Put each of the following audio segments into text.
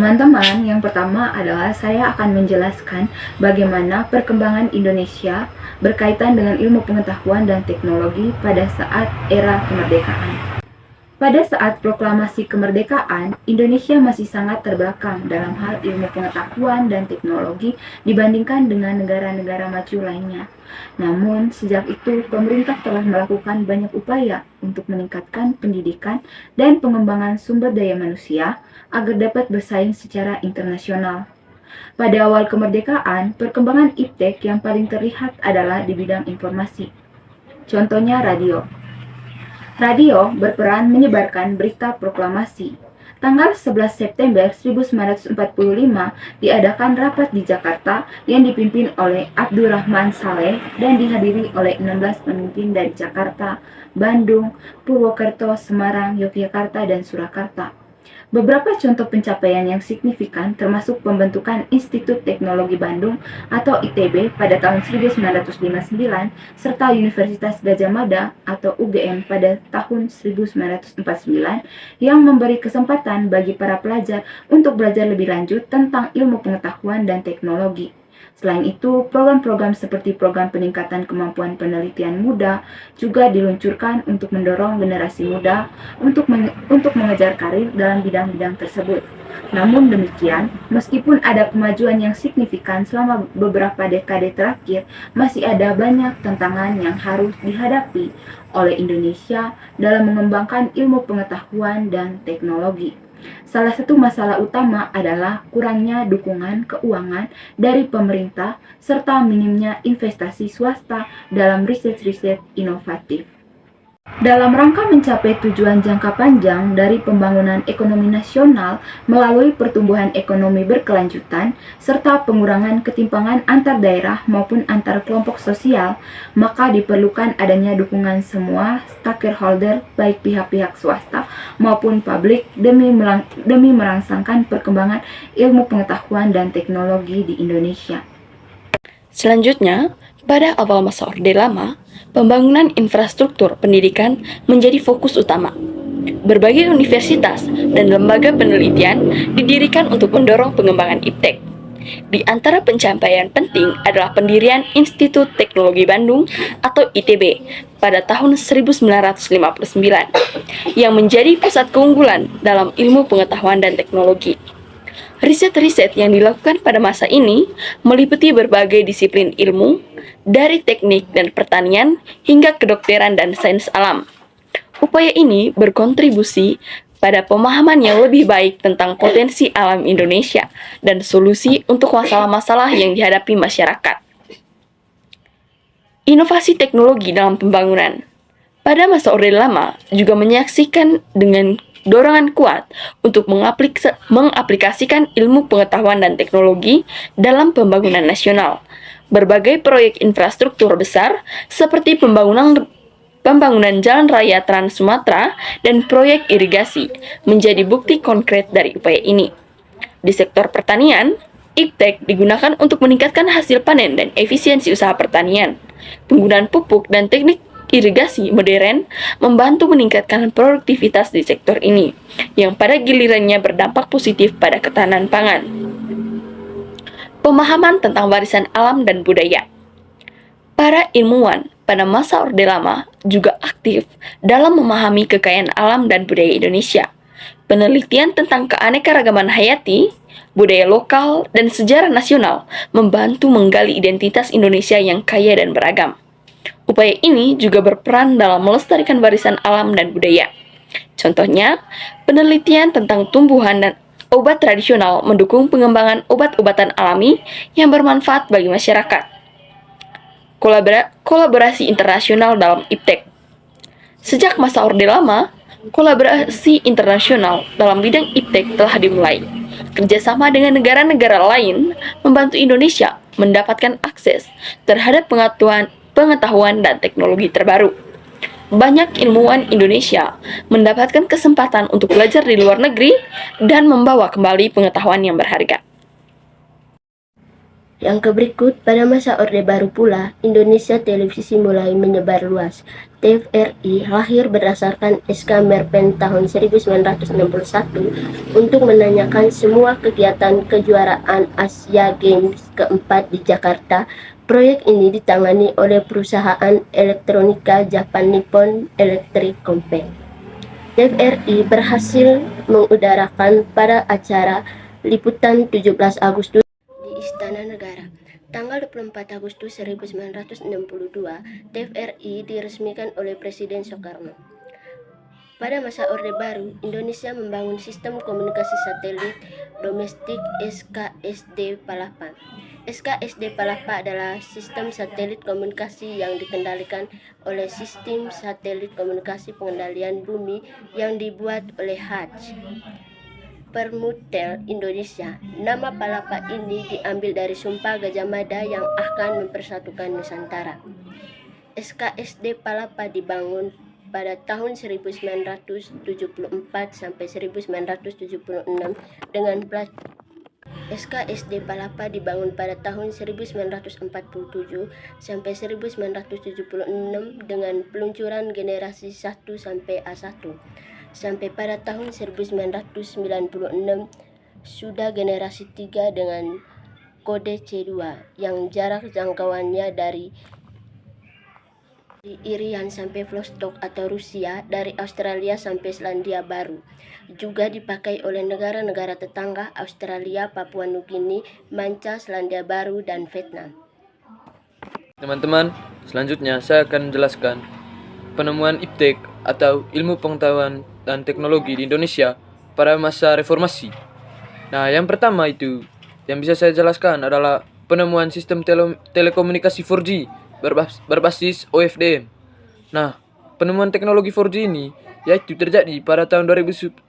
Teman-teman, yang pertama adalah saya akan menjelaskan bagaimana perkembangan Indonesia berkaitan dengan ilmu pengetahuan dan teknologi pada saat era kemerdekaan. Pada saat proklamasi kemerdekaan, Indonesia masih sangat terbelakang dalam hal ilmu pengetahuan dan teknologi dibandingkan dengan negara-negara maju lainnya. Namun, sejak itu pemerintah telah melakukan banyak upaya untuk meningkatkan pendidikan dan pengembangan sumber daya manusia agar dapat bersaing secara internasional. Pada awal kemerdekaan, perkembangan iptek yang paling terlihat adalah di bidang informasi. Contohnya radio. Radio berperan menyebarkan berita proklamasi. Tanggal 11 September 1945 diadakan rapat di Jakarta yang dipimpin oleh Abdurrahman Saleh dan dihadiri oleh 16 pemimpin dari Jakarta, Bandung, Purwokerto, Semarang, Yogyakarta, dan Surakarta. Beberapa contoh pencapaian yang signifikan termasuk pembentukan Institut Teknologi Bandung atau ITB pada tahun 1959 serta Universitas Gadjah Mada atau UGM pada tahun 1949 yang memberi kesempatan bagi para pelajar untuk belajar lebih lanjut tentang ilmu pengetahuan dan teknologi. Selain itu, program-program seperti program peningkatan kemampuan penelitian muda juga diluncurkan untuk mendorong generasi muda untuk mengejar karir dalam bidang-bidang tersebut. Namun demikian, meskipun ada kemajuan yang signifikan selama beberapa dekade terakhir, masih ada banyak tantangan yang harus dihadapi oleh Indonesia dalam mengembangkan ilmu pengetahuan dan teknologi. Salah satu masalah utama adalah kurangnya dukungan keuangan dari pemerintah serta minimnya investasi swasta dalam riset-riset inovatif. Dalam rangka mencapai tujuan jangka panjang dari pembangunan ekonomi nasional melalui pertumbuhan ekonomi berkelanjutan serta pengurangan ketimpangan antar daerah maupun antar kelompok sosial, maka diperlukan adanya dukungan semua stakeholder baik pihak-pihak swasta maupun publik demi merangsangkan perkembangan ilmu pengetahuan dan teknologi di Indonesia. Selanjutnya, pada awal masa Orde Lama, pembangunan infrastruktur pendidikan menjadi fokus utama. Berbagai universitas dan lembaga penelitian didirikan untuk mendorong pengembangan iptek. Di antara pencapaian penting adalah pendirian Institut Teknologi Bandung atau ITB pada tahun 1959 yang menjadi pusat keunggulan dalam ilmu pengetahuan dan teknologi. Riset-riset yang dilakukan pada masa ini meliputi berbagai disiplin ilmu, dari teknik dan pertanian hingga kedokteran dan sains alam. Upaya ini berkontribusi pada pemahaman yang lebih baik tentang potensi alam Indonesia dan solusi untuk masalah-masalah yang dihadapi masyarakat. Inovasi teknologi dalam pembangunan. Pada masa Orde Lama juga menyaksikan dengan dorongan kuat untuk mengaplikasikan ilmu pengetahuan dan teknologi dalam pembangunan nasional. Berbagai proyek infrastruktur besar seperti pembangunan jalan raya Trans Sumatera dan proyek irigasi menjadi bukti konkret dari upaya ini. Di sektor pertanian, iptek digunakan untuk meningkatkan hasil panen dan efisiensi usaha pertanian. Penggunaan pupuk dan teknik irigasi modern membantu meningkatkan produktivitas di sektor ini, yang pada gilirannya berdampak positif pada ketahanan pangan. Pemahaman tentang warisan alam dan budaya. Para ilmuwan pada masa Orde Lama juga aktif dalam memahami kekayaan alam dan budaya Indonesia. Penelitian tentang keanekaragaman hayati, budaya lokal, dan sejarah nasional membantu menggali identitas Indonesia yang kaya dan beragam. Upaya ini juga berperan dalam melestarikan warisan alam dan budaya. Contohnya, penelitian tentang tumbuhan dan obat tradisional mendukung pengembangan obat-obatan alami yang bermanfaat bagi masyarakat. Kolaborasi internasional dalam iptek. Sejak masa Orde Lama, kolaborasi internasional dalam bidang iptek telah dimulai. Kerjasama dengan negara-negara lain membantu Indonesia mendapatkan akses terhadap pengetahuan dan teknologi terbaru. Banyak ilmuwan Indonesia mendapatkan kesempatan untuk belajar di luar negeri dan membawa kembali pengetahuan yang berharga. Yang berikut, pada masa Orde Baru pula, Indonesia Televisi mulai menyebar luas. TVRI lahir berdasarkan SK Merpen tahun 1961 untuk menanyakan semua kegiatan kejuaraan Asia Games keempat di Jakarta. Proyek ini ditangani oleh perusahaan elektronika Japan Nippon Electric Company. TVRI berhasil mengudarakan pada acara liputan 17 Agustus di Istana Negara. Tanggal 24 Agustus 1962, TVRI diresmikan oleh Presiden Soekarno. Pada masa Orde Baru, Indonesia membangun sistem komunikasi satelit domestik SKSD Palapa. SKSD Palapa adalah sistem satelit komunikasi yang dikendalikan oleh Sistem Satelit Komunikasi Pengendalian Bumi yang dibuat oleh HATS. Permutel Indonesia. Nama Palapa ini diambil dari Sumpah Gajah Mada yang akan mempersatukan Nusantara. SKSD Palapa dibangun pada tahun 1974 sampai 1976 dengan SKSD Palapa dibangun pada tahun 1947 sampai 1976 dengan peluncuran generasi 1 sampai A1. Sampai pada tahun 1996 sudah generasi 3 dengan kode C2 yang jarak jangkauannya dari Irian sampai Vostok atau Rusia, dari Australia sampai Selandia Baru. Juga dipakai oleh negara-negara tetangga Australia, Papua Nugini, Manca, Selandia Baru, dan Vietnam. Teman-teman, selanjutnya saya akan menjelaskan penemuan iptek atau ilmu pengetahuan dan teknologi di Indonesia pada masa reformasi. Nah, yang pertama itu yang bisa saya jelaskan adalah penemuan sistem telekomunikasi 4G berbasis OFDM. Nah, penemuan teknologi 4G ini yaitu terjadi pada tahun 2010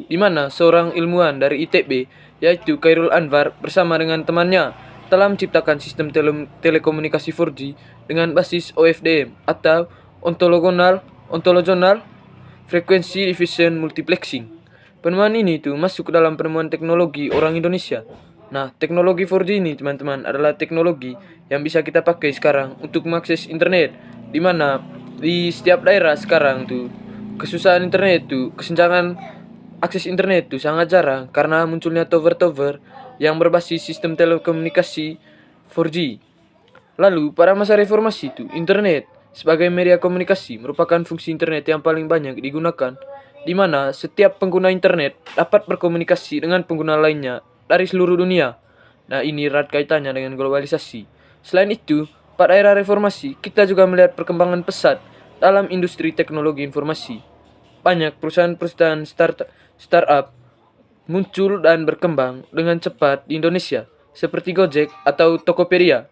di mana seorang ilmuwan dari ITB yaitu Khairul Anwar bersama dengan temannya telah menciptakan sistem telekomunikasi 4G dengan basis OFDM atau ontologonal frequency division multiplexing. Penemuan ini masuk ke dalam penemuan teknologi orang Indonesia. Nah, teknologi 4G ini teman-teman adalah teknologi yang bisa kita pakai sekarang untuk mengakses internet, di mana di setiap daerah sekarang kesusahan internet kesenjangan akses internet sangat jarang karena munculnya tower-tower yang berbasis sistem telekomunikasi 4G. Lalu pada masa reformasi internet sebagai media komunikasi merupakan fungsi internet yang paling banyak digunakan, di mana setiap pengguna internet dapat berkomunikasi dengan pengguna lainnya dari seluruh dunia. Nah, ini erat kaitannya dengan globalisasi. Selain itu, pada era reformasi, kita juga melihat perkembangan pesat dalam industri teknologi informasi. Banyak perusahaan-perusahaan startup muncul dan berkembang dengan cepat di Indonesia, seperti Gojek atau Tokopedia.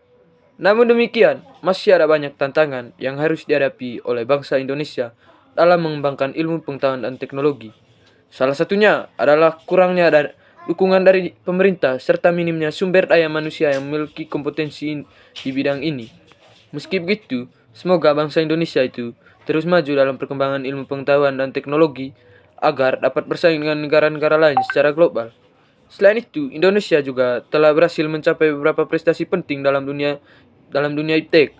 Namun demikian, masih ada banyak tantangan yang harus dihadapi oleh bangsa Indonesia dalam mengembangkan ilmu pengetahuan dan teknologi. Salah satunya adalah kurangnya dukungan dari pemerintah serta minimnya sumber daya manusia yang memiliki kompetensi di bidang ini. Meski begitu, semoga bangsa Indonesia terus maju dalam perkembangan ilmu pengetahuan dan teknologi agar dapat bersaing dengan negara-negara lain secara global. Selain itu, Indonesia juga telah berhasil mencapai beberapa prestasi penting dalam dunia iptek.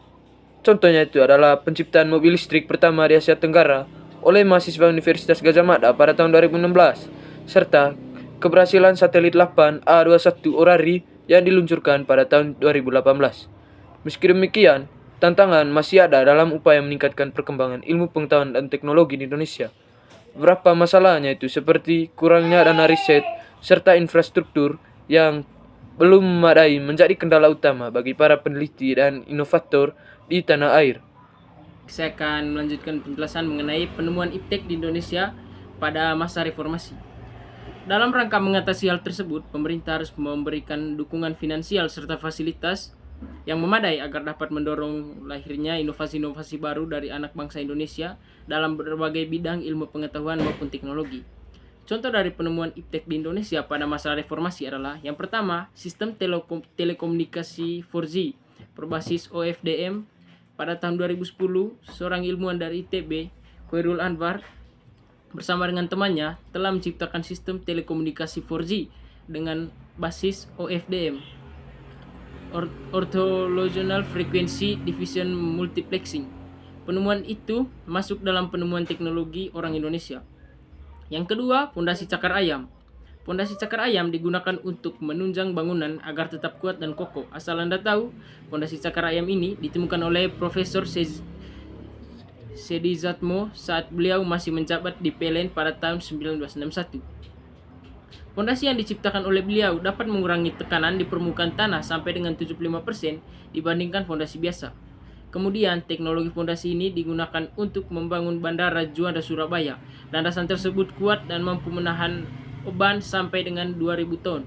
Contohnya adalah penciptaan mobil listrik pertama di Asia Tenggara oleh mahasiswa Universitas Gadjah Mada pada tahun 2016, serta keberhasilan satelit 8A21 Orari yang diluncurkan pada tahun 2018. Meski demikian, tantangan masih ada dalam upaya meningkatkan perkembangan ilmu pengetahuan dan teknologi di Indonesia. Beberapa masalahnya seperti kurangnya dana riset serta infrastruktur yang belum memadai menjadi kendala utama bagi para peneliti dan inovator di tanah air. Saya akan melanjutkan penjelasan mengenai penemuan iptek di Indonesia pada masa reformasi. Dalam rangka mengatasi hal tersebut, pemerintah harus memberikan dukungan finansial serta fasilitas yang memadai agar dapat mendorong lahirnya inovasi-inovasi baru dari anak bangsa Indonesia dalam berbagai bidang ilmu pengetahuan maupun teknologi. Contoh dari penemuan iptek di Indonesia pada masa reformasi adalah yang pertama, sistem telekomunikasi 4G berbasis OFDM. Pada tahun 2010, seorang ilmuwan dari ITB, Khairul Anwar, bersama dengan temannya telah menciptakan sistem telekomunikasi 4G dengan basis OFDM. Orthogonal Frequency Division Multiplexing. Penemuan itu masuk dalam penemuan teknologi orang Indonesia. Yang kedua, fondasi cakar ayam. Fondasi cakar ayam digunakan untuk menunjang bangunan agar tetap kuat dan kokoh. Asal Anda tahu, fondasi cakar ayam ini ditemukan oleh Profesor Sedi Zatmo saat beliau masih menjabat di PLN pada tahun 1961. Fondasi yang diciptakan oleh beliau dapat mengurangi tekanan di permukaan tanah sampai dengan 75% dibandingkan fondasi biasa. Kemudian, teknologi fondasi ini digunakan untuk membangun Bandara Juanda Surabaya. Landasan tersebut kuat dan mampu menahan beban sampai dengan 2000 ton.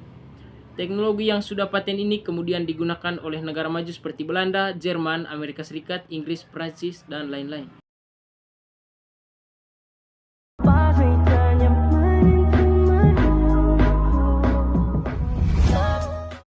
Teknologi yang sudah paten ini kemudian digunakan oleh negara maju seperti Belanda, Jerman, Amerika Serikat, Inggris, Prancis, dan lain-lain.